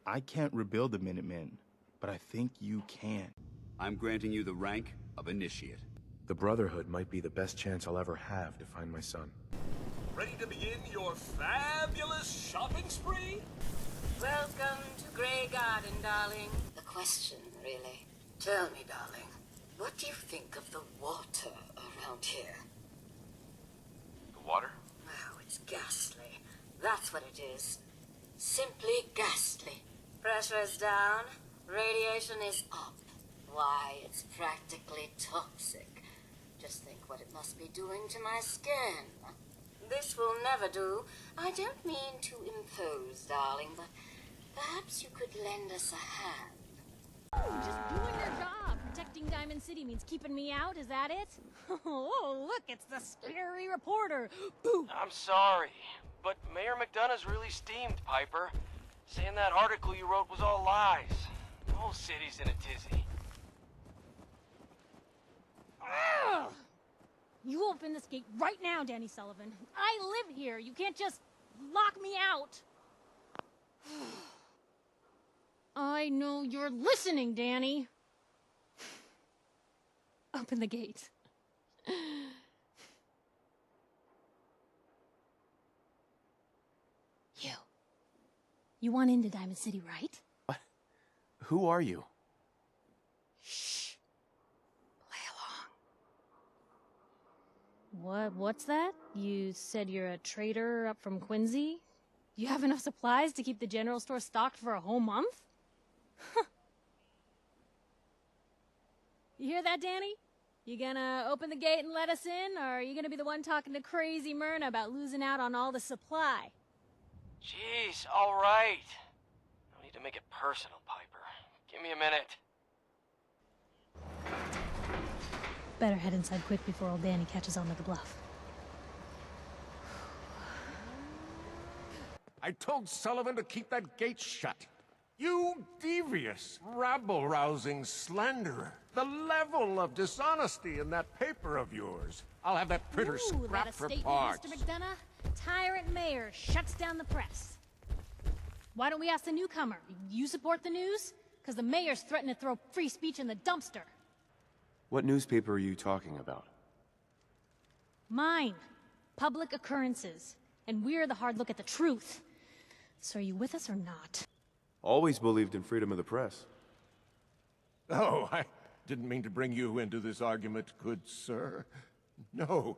I can't rebuild the Minutemen, but I think you can. I'm granting you the rank of Initiate. The Brotherhood might be the best chance I'll ever have to find my son. Ready to begin your fabulous shopping spree? Welcome to Grey Garden, darling. The question, really. Tell me, darling, what do you think of the water around here? The water? Oh, it's ghastly. That's what it is. Simply ghastly. Pressure is down, radiation is up. Why, it's practically toxic. Just think what it must be doing to my skin. This will never do. I don't mean to impose, darling, but perhaps you could lend us a hand. Just doing your job. Protecting Diamond City means keeping me out, is that it? Oh, look, it's the scary reporter. Boo! I'm sorry, but Mayor McDonough's really steamed, Piper. Saying that article you wrote was all lies. The whole city's in a tizzy. Ugh! You open this gate right now, Danny Sullivan. I live here. You can't just lock me out. I know you're listening, Danny. Open the gate. You want into Diamond City, right? What? Who are you? Shh. Play along. What's that? You said you're a trader up from Quincy? You have enough supplies to keep the general store stocked for a whole month? You hear that, Danny? You gonna open the gate and let us in, or are you gonna be the one talking to crazy Myrna about losing out on all the supply? Jeez, all right. No need to make it personal, Piper. Give me a minute. Better head inside quick before old Danny catches on to the bluff. I told Sullivan to keep that gate shut. You devious, rabble-rousing slanderer. The level of dishonesty in that paper of yours. I'll have that printer scrapped for parts. Mr. McDonough? Tyrant mayor shuts down the press. Why don't we ask the newcomer? You support the news? Because the mayor's threatened to throw free speech in the dumpster. What newspaper are you talking about? Mine. Public Occurrences. And we're the hard look at the truth. So are you with us or not? Always believed in freedom of the press. Oh, I didn't mean to bring you into this argument, good sir. No.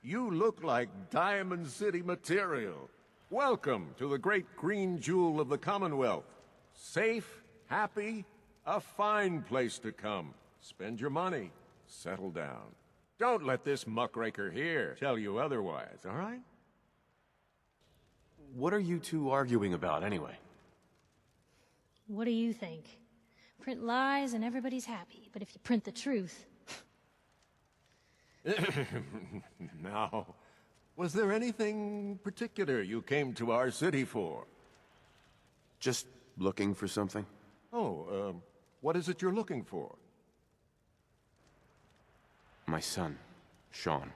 You look like Diamond City material. Welcome to the great green jewel of the Commonwealth. Safe, happy, a fine place to come. Spend your money, settle down. Don't let this muckraker here tell you otherwise, all right? What are you two arguing about, anyway? What do you think? Print lies and everybody's happy, but if you print the truth... Now, was there anything particular you came to our city for? Just looking for something? Oh, what is it you're looking for? My son, Sean.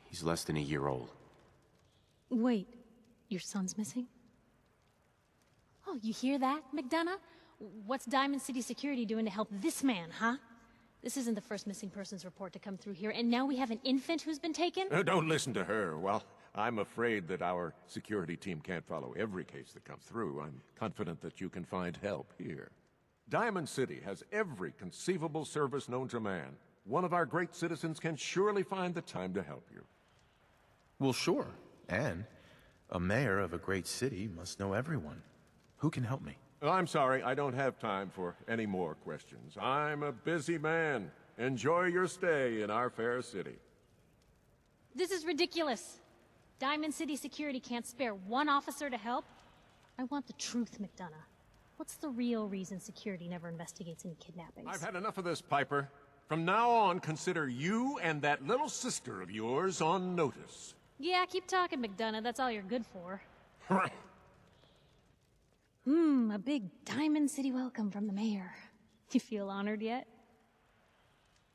He's less than a year old. Wait, your son's missing? Oh, you hear that, McDonough? What's Diamond City Security doing to help this man, huh? This isn't the first missing persons report to come through here, and now we have an infant who's been taken? Don't listen to her. Well, I'm afraid that our security team can't follow every case that comes through. I'm confident that you can find help here. Diamond City has every conceivable service known to man. One of our great citizens can surely find the time to help you. Well, sure. And a mayor of a great city must know everyone. Who can help me? I'm sorry, I don't have time for any more questions. I'm a busy man. Enjoy your stay in our fair city. This is ridiculous. Diamond City Security can't spare one officer to help. I want the truth, McDonough. What's the real reason security never investigates any kidnappings? I've had enough of this, Piper. From now on, consider you and that little sister of yours on notice. Yeah, keep talking, McDonough. That's all you're good for. A big Diamond City welcome from the mayor. You feel honored yet?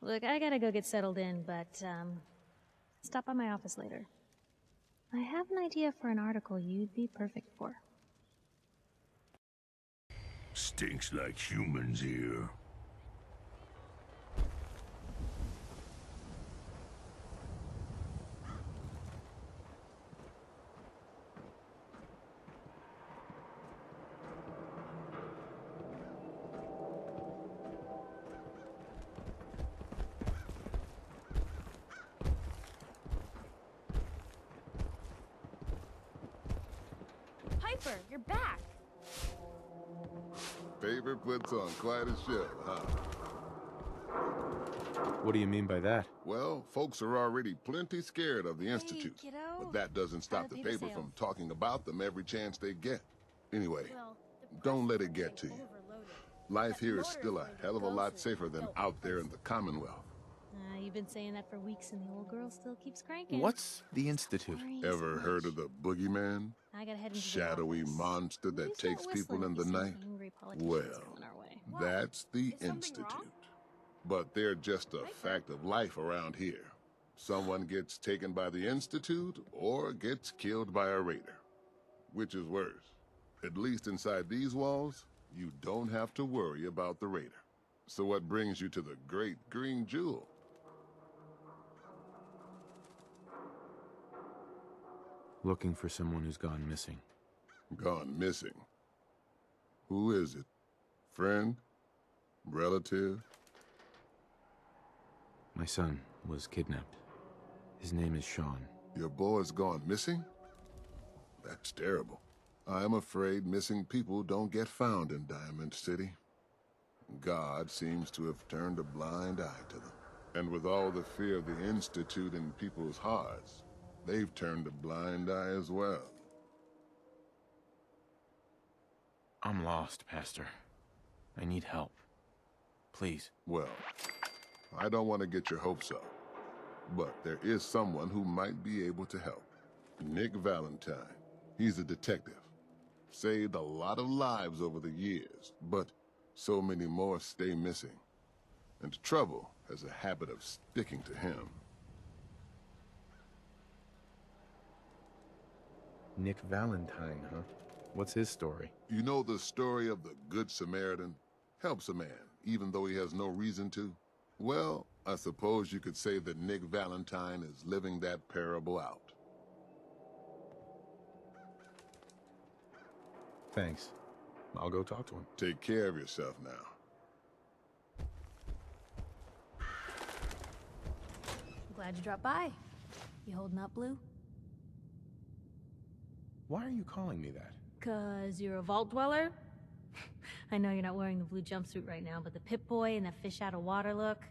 Look, I gotta go get settled in, but, stop by my office later. I have an idea for an article you'd be perfect for. Stinks like humans here. Piper, you're back. Paper puts on quite a show, huh? What do you mean by that? Well, folks are already plenty scared of the Institute. kiddo. But that doesn't stop the paper from talking about them every chance they get. Anyway, don't let it get to you. Life here is still a hell of a lot safer than out there in the Commonwealth. You've been saying that for weeks and the old girl still keeps cranking. What's the Institute? Ever heard of the boogeyman? I gotta head into the Shadowy office. monster When we that start takes whistling, people in the you see night? angry politicians Well, coming our way. that's the Is something Institute. wrong? But they're just a fact of life around here. Someone gets taken by the Institute or gets killed by a raider. Which is worse? At least inside these walls, you don't have to worry about the raider. So what brings you to the Great Green Jewel? Looking for someone who's gone missing. Gone missing. Who is it? Friend? Relative? My son was kidnapped. His name is Sean. Your boy's gone missing? That's terrible. I'm afraid missing people don't get found in Diamond City. God seems to have turned a blind eye to them. And with all the fear of the Institute in people's hearts, they've turned a blind eye as well. I'm lost, Pastor. I need help. Please. Well, I don't want to get your hopes up, but there is someone who might be able to help. Nick Valentine. He's a detective. Saved a lot of lives over the years, but so many more stay missing. And trouble has a habit of sticking to him. Nick Valentine, huh? What's his story? You know the story of the Good Samaritan? Helps a man, even though he has no reason to? Well, I suppose you could say that Nick Valentine is living that parable out. Thanks. I'll go talk to him. Take care of yourself now. Glad you dropped by. You holding up, Blue? Why are you calling me that? 'Cause you're a vault dweller? I know you're not wearing the blue jumpsuit right now, but the Pip-Boy and that fish out of water look,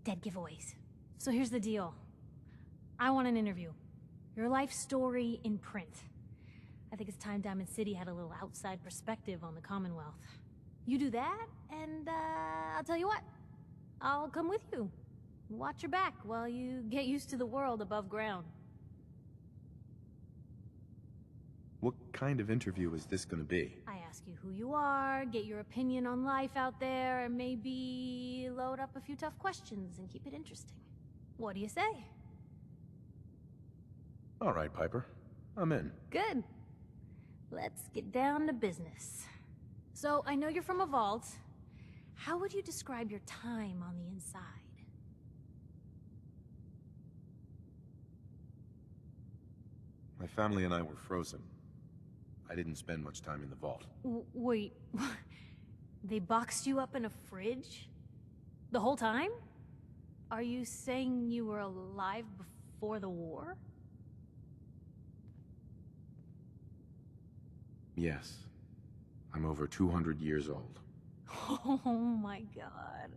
dead giveaways. So here's the deal. I want an interview. Your life story in print. I think it's time Diamond City had a little outside perspective on the Commonwealth. You do that, and I'll tell you what. I'll come with you. Watch your back while you get used to the world above ground. What kind of interview is this gonna be? I ask you who you are, get your opinion on life out there, and maybe load up a few tough questions and keep it interesting. What do you say? All right, Piper. I'm in. Good. Let's get down to business. So, I know you're from a vault. How would you describe your time on the inside? My family and I were frozen. I didn't spend much time in the vault. Wait, they boxed you up in a fridge? The whole time? Are you saying you were alive before the war? Yes. I'm over 200 years old. Oh my god.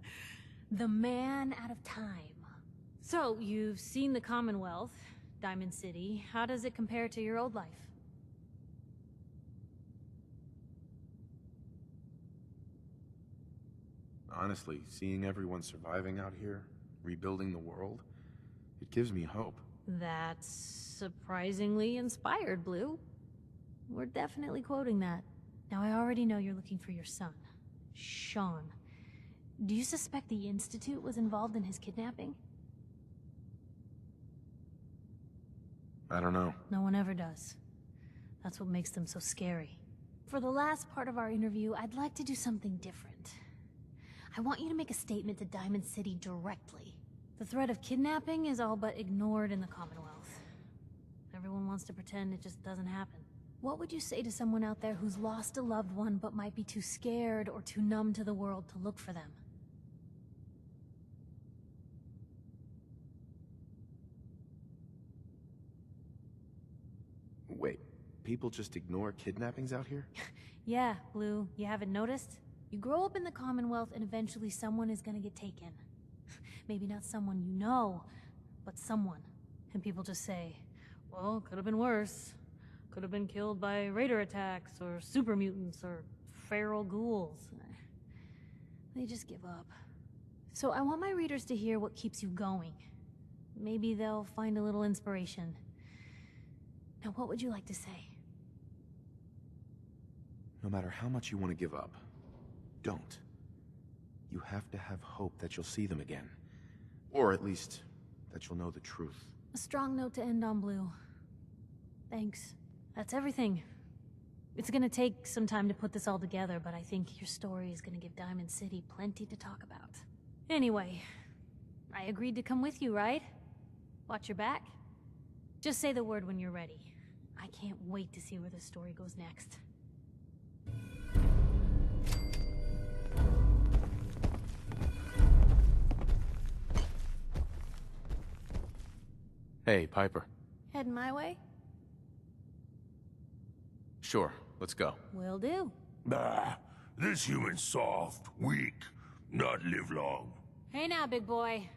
The man out of time. So, you've seen the Commonwealth, Diamond City. How does it compare to your old life? Honestly, seeing everyone surviving out here, rebuilding the world, it gives me hope. That's surprisingly inspired, Blue. We're definitely quoting that. Now, I already know you're looking for your son, Sean. Do you suspect the Institute was involved in his kidnapping? I don't know. No one ever does. That's what makes them so scary. For the last part of our interview, I'd like to do something different. I want you to make a statement to Diamond City directly. The threat of kidnapping is all but ignored in the Commonwealth. Everyone wants to pretend it just doesn't happen. What would you say to someone out there who's lost a loved one but might be too scared or too numb to the world to look for them? Wait, people just ignore kidnappings out here? Yeah, Blue, you haven't noticed? You grow up in the Commonwealth and eventually someone is gonna get taken. Maybe not someone you know, but someone. And people just say, well, could have been worse. Could have been killed by raider attacks, or super mutants, or feral ghouls. They just give up. So I want my readers to hear what keeps you going. Maybe they'll find a little inspiration. Now, what would you like to say? No matter how much you want to give up, don't. You have to have hope that you'll see them again. Or at least, that you'll know the truth. A strong note to end on, Blue. Thanks. That's everything. It's gonna take some time to put this all together, but I think your story is gonna give Diamond City plenty to talk about. Anyway, I agreed to come with you, right? Watch your back? Just say the word when you're ready. I can't wait to see where this story goes next. Hey, Piper. Heading my way? Sure, let's go. Will do. Bah, this human's soft, weak, not live long. Hey now, big boy.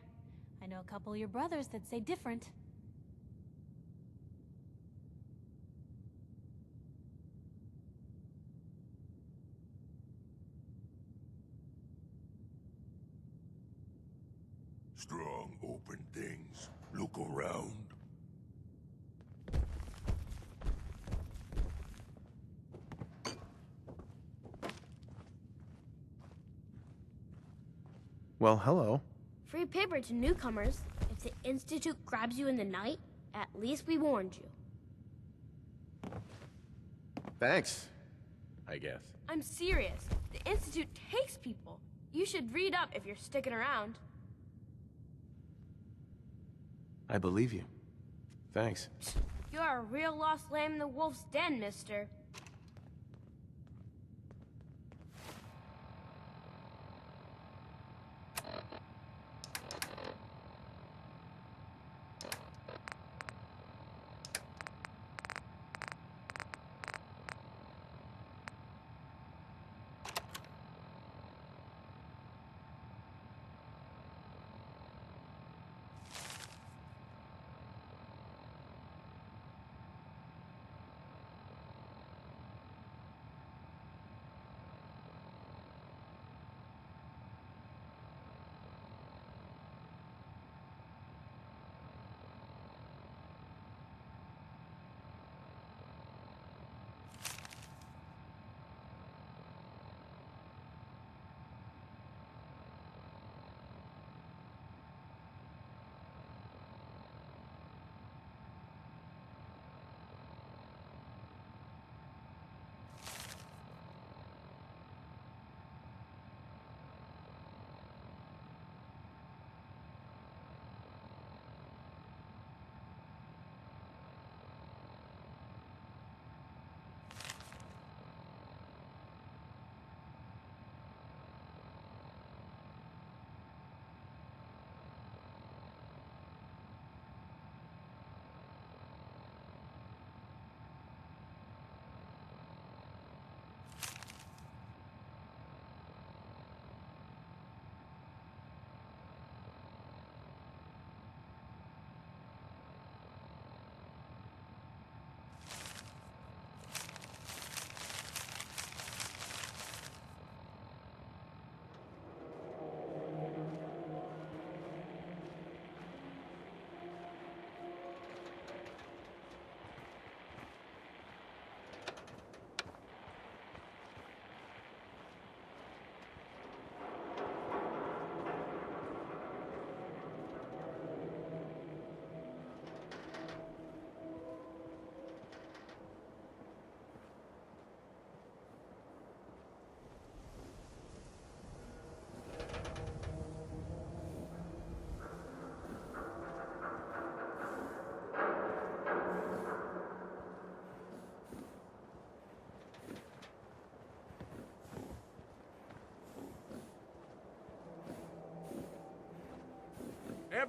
I know a couple of your brothers that say different. Strong, open things. Look around. Well, hello. Free paper to newcomers. If the Institute grabs you in the night, at least we warned you. Thanks, I guess. I'm serious. The Institute takes people. You should read up if you're sticking around. I believe you. Thanks. You're a real lost lamb in the wolf's den, mister.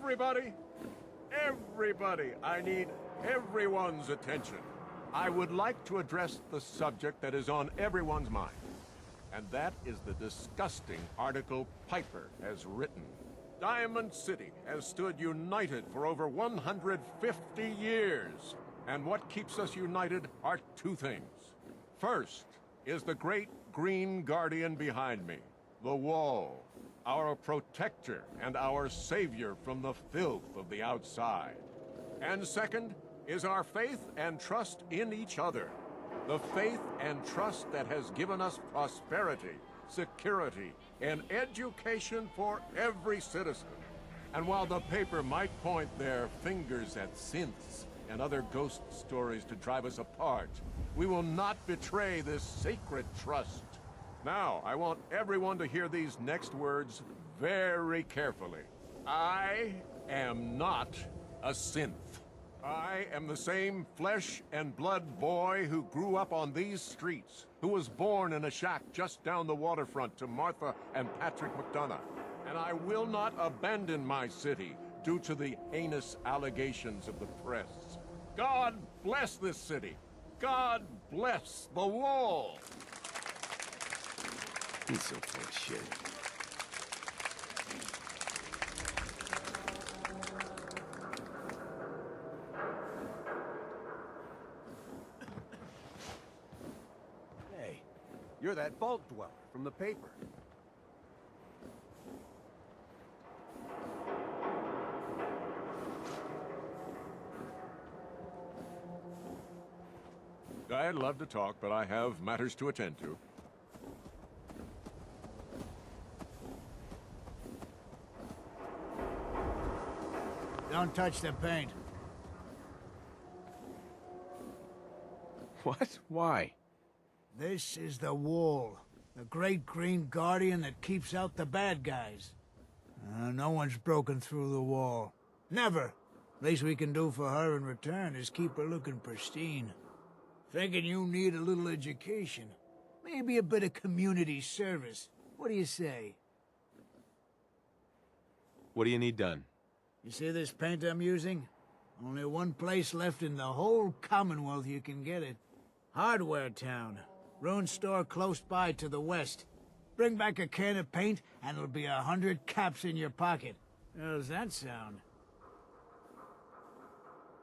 Everybody! Everybody! I need everyone's attention. I would like to address the subject that is on everyone's mind. And that is the disgusting article Piper has written. Diamond City has stood united for over 150 years. And what keeps us united are two things. First is the great green guardian behind me, the Wall, our protector and our savior from the filth of the outside. And second is our faith and trust in each other. The faith and trust that has given us prosperity, security, and education for every citizen. And while the paper might point their fingers at synths and other ghost stories to drive us apart, we will not betray this sacred trust. Now, I want everyone to hear these next words very carefully. I am not a synth. I am the same flesh and blood boy who grew up on these streets, who was born in a shack just down the waterfront to Martha and Patrick McDonough. And I will not abandon my city due to the heinous allegations of the press. God bless this city. God bless the Wall. He's so full of shit. Hey, you're that vault dweller from the paper. I'd love to talk, but I have matters to attend to. Don't touch the paint. What? Why? This is the Wall, the great green guardian that keeps out the bad guys. No one's broken through the Wall. Never. Least we can do for her in return is keep her looking pristine. Thinking you need a little education. Maybe a bit of community service. What do you say? What do you need done? You see this paint I'm using? Only one place left in the whole Commonwealth you can get it. Hardware Town. Ruin store close by to the west. Bring back a can of paint and it'll be 100 caps in your pocket. How does that sound?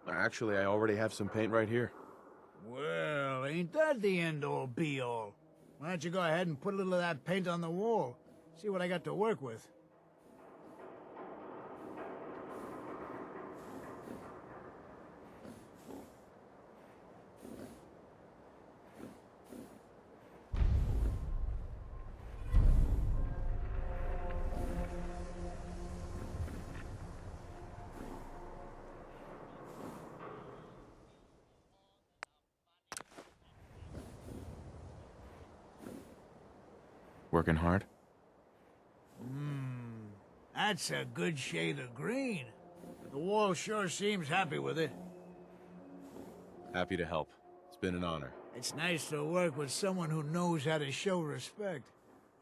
Actually, I already have some paint right here. Well, ain't that the end-all be-all? Why don't you go ahead and put a little of that paint on the wall? See what I got to work with. Working hard? That's a good shade of green. The wall sure seems happy with it. Happy to help. It's been an honor. It's nice to work with someone who knows how to show respect.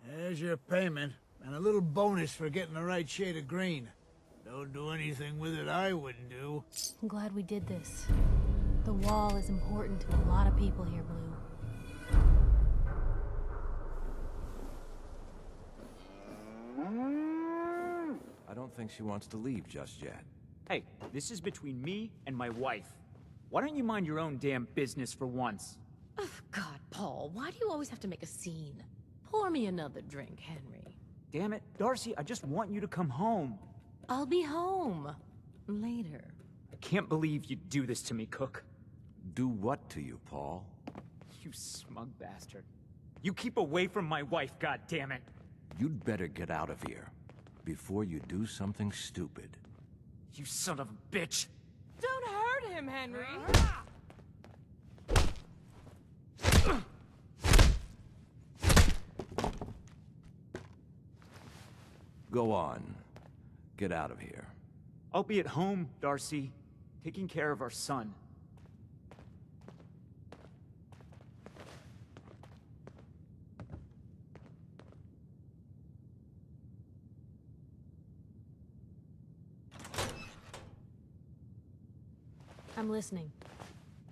There's your payment, and a little bonus for getting the right shade of green. Don't do anything with it I wouldn't do. I'm glad we did this. The Wall is important to a lot of people here, Blue. I don't think she wants to leave just yet. Hey, this is between me and my wife. Why don't you mind your own damn business for once? Oh, God, Paul, why do you always have to make a scene? Pour me another drink, Henry. Damn it, Darcy, I just want you to come home. I'll be home. Later. I can't believe you'd do this to me, Cook. Do what to you, Paul? You smug bastard. You keep away from my wife, goddammit. You'd better get out of here before you do something stupid. You son of a bitch! Don't hurt him, Henry! Go on. Get out of here. I'll be at home, Darcy, taking care of our son. I'm listening.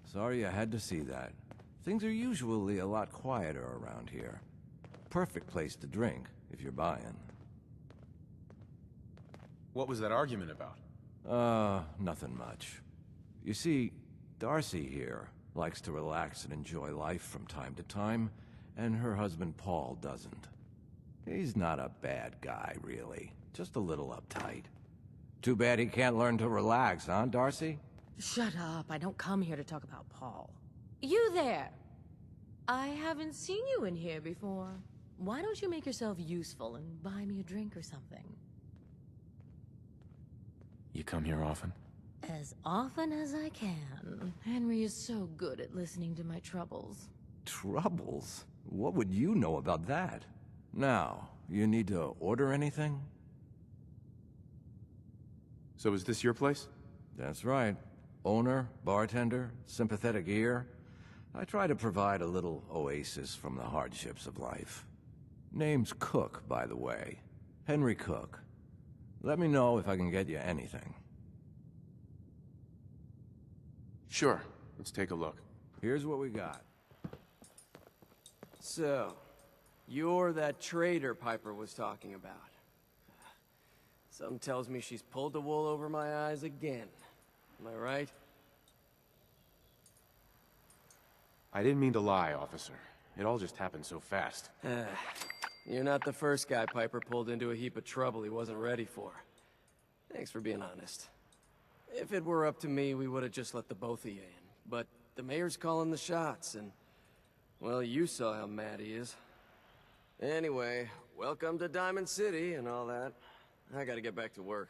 Sorry you had to see that. Things are usually a lot quieter around here. Perfect place to drink, if you're buying. What was that argument about? Nothing much. You see, Darcy here likes to relax and enjoy life from time to time, and her husband Paul doesn't. He's not a bad guy, really. Just a little uptight. Too bad he can't learn to relax, huh, Darcy? Shut up. I don't come here to talk about Paul. You there! I haven't seen you in here before. Why don't you make yourself useful and buy me a drink or something? You come here often? As often as I can. Henry is so good at listening to my troubles. Troubles? What would you know about that? Now, you need to order anything? So is this your place? That's right. Owner, bartender, sympathetic ear. I try to provide a little oasis from the hardships of life. Name's Cook, by the way. Henry Cook. Let me know if I can get you anything. Sure. Let's take a look. Here's what we got. So, you're that traitor Piper was talking about. Something tells me she's pulled the wool over my eyes again. Am I right? I didn't mean to lie, officer. It all just happened so fast. You're not the first guy Piper pulled into a heap of trouble he wasn't ready for. Thanks for being honest. If it were up to me, we would have just let the both of you in. But the mayor's calling the shots, and... well, you saw how mad he is. Anyway, welcome to Diamond City and all that. I gotta get back to work.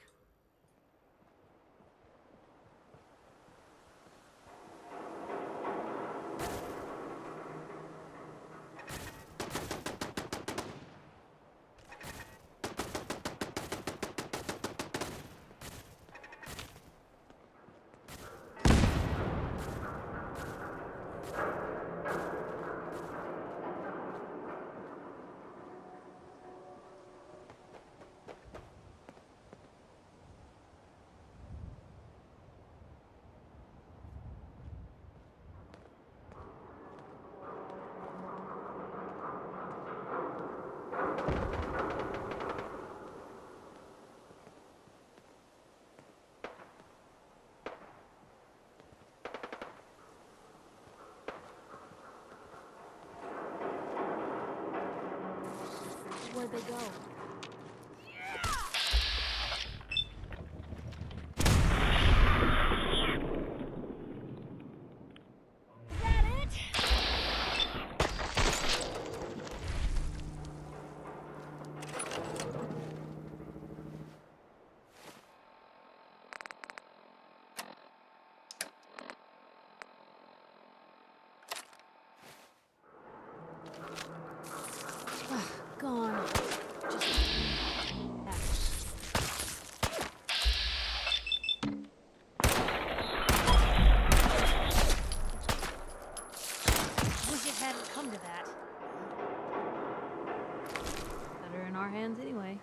Where'd they go? Is that it? Gone. Wish it hadn't come to that. Better in our hands anyway.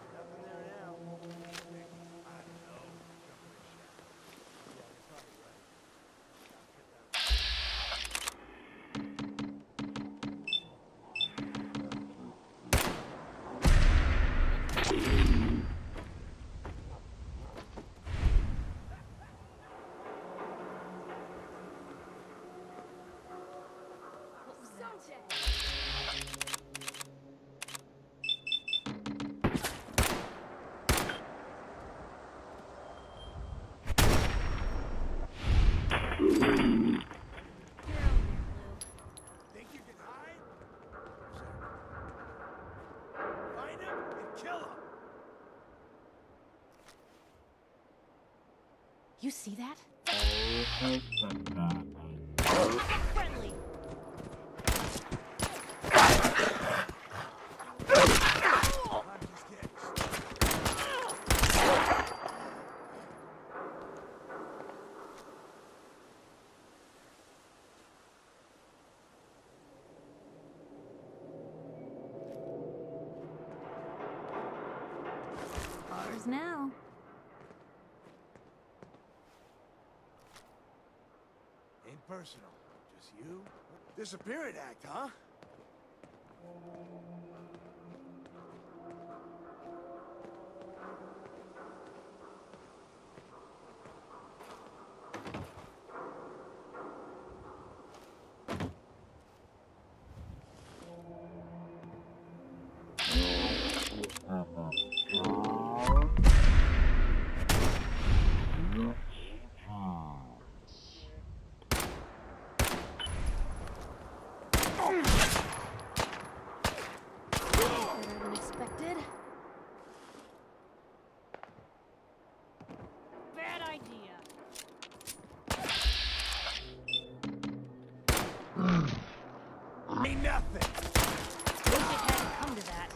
Think you can hide? Find him and kill him! You see that? Friendly. Ours now. personal? Just you? Disappearance act, huh? Better than expected. Bad idea. Ain't nothing. Wish it hadn't come to that.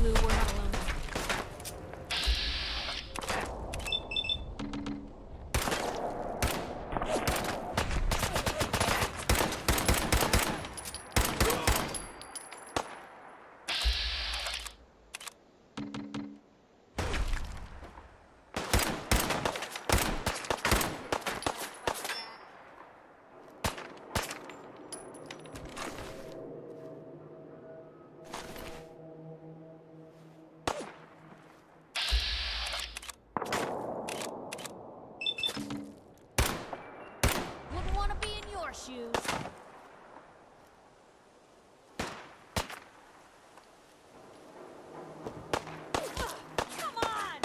Lou, we're not alone. Wouldn't want to be in your shoes. Come on!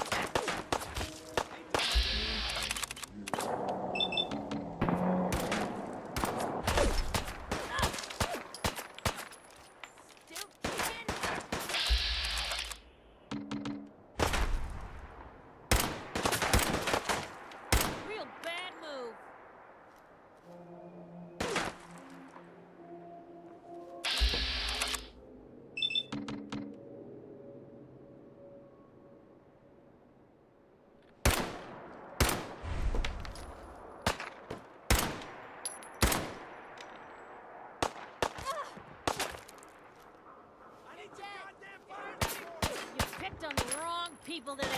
Still kicking? Real bad move. You picked on the wrong people today.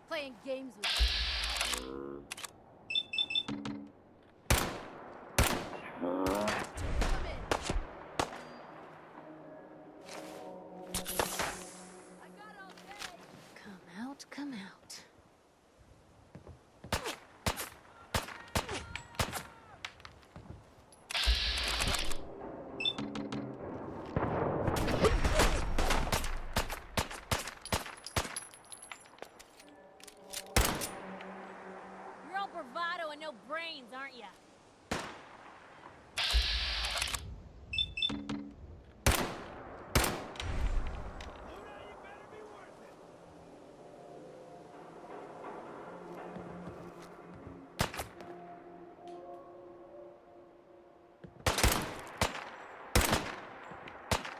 Playing games with Come out, come out. You're all bravado and no brains, aren't ya?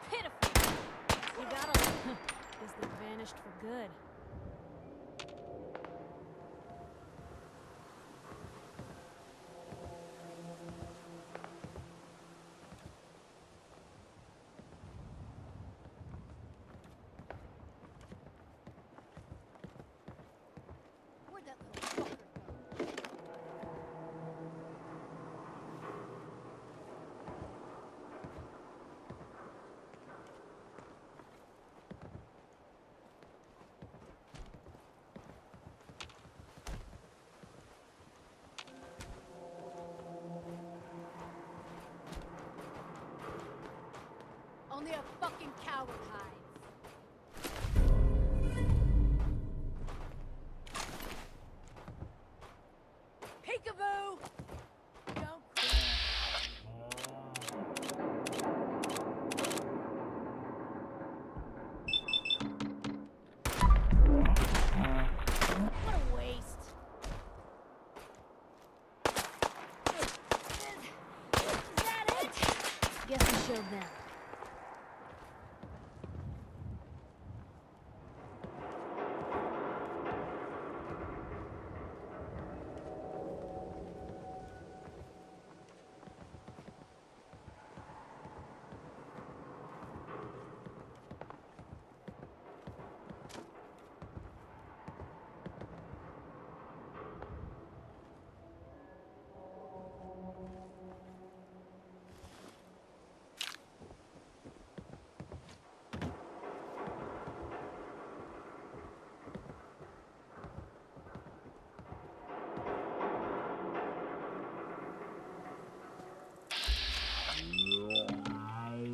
Pitiful. You got all. Guess they vanished for good. Where'd that little fucker go? Only a fucking coward hides. Peekaboo! Don't cry. killed them.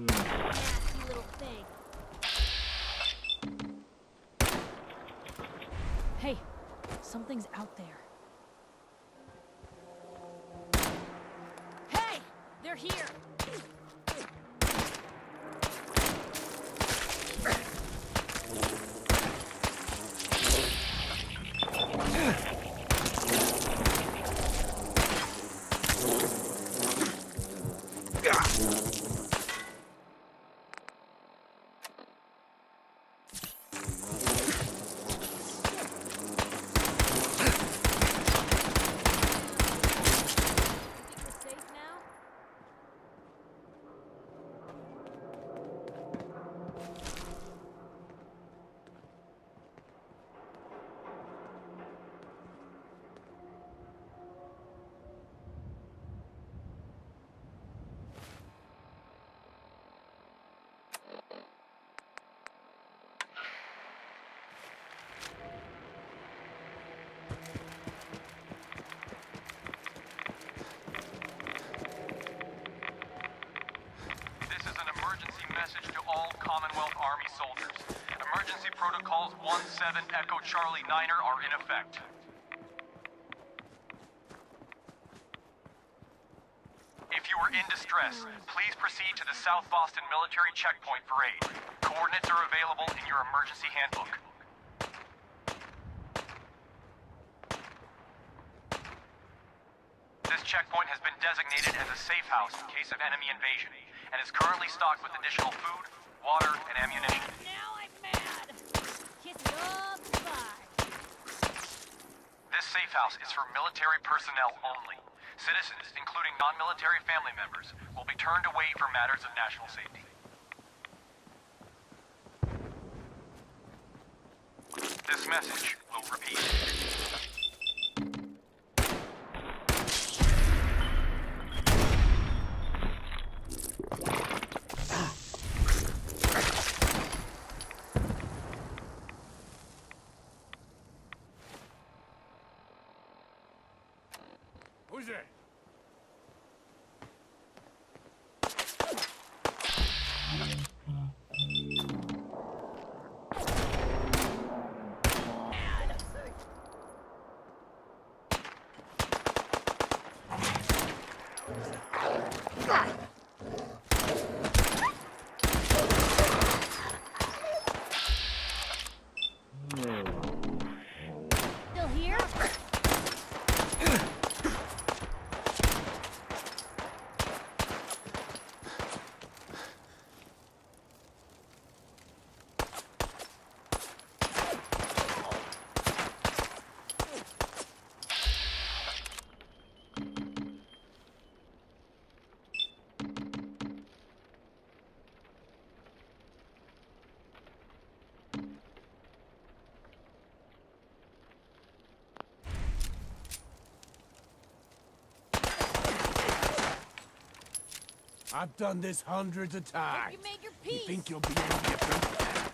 Nasty little thing. Hey, something's out there. Hey! They're here! Message to all Commonwealth Army soldiers. Emergency protocols 17 Echo Charlie Niner are in effect. If you are in distress, please proceed to the South Boston Military Checkpoint for aid. Coordinates are available in your emergency handbook. This checkpoint has been designated as a safe house in case of enemy invasion, and is currently stocked with additional food, water, and ammunition. Now I'm mad! Kiss it all goodbye. This safe house is for military personnel only. Citizens, including non-military family members, will be turned away for matters of national safety. This message will repeat. Who's there? Still here? I've done this hundreds of times. You made your peace. You think you'll be any different?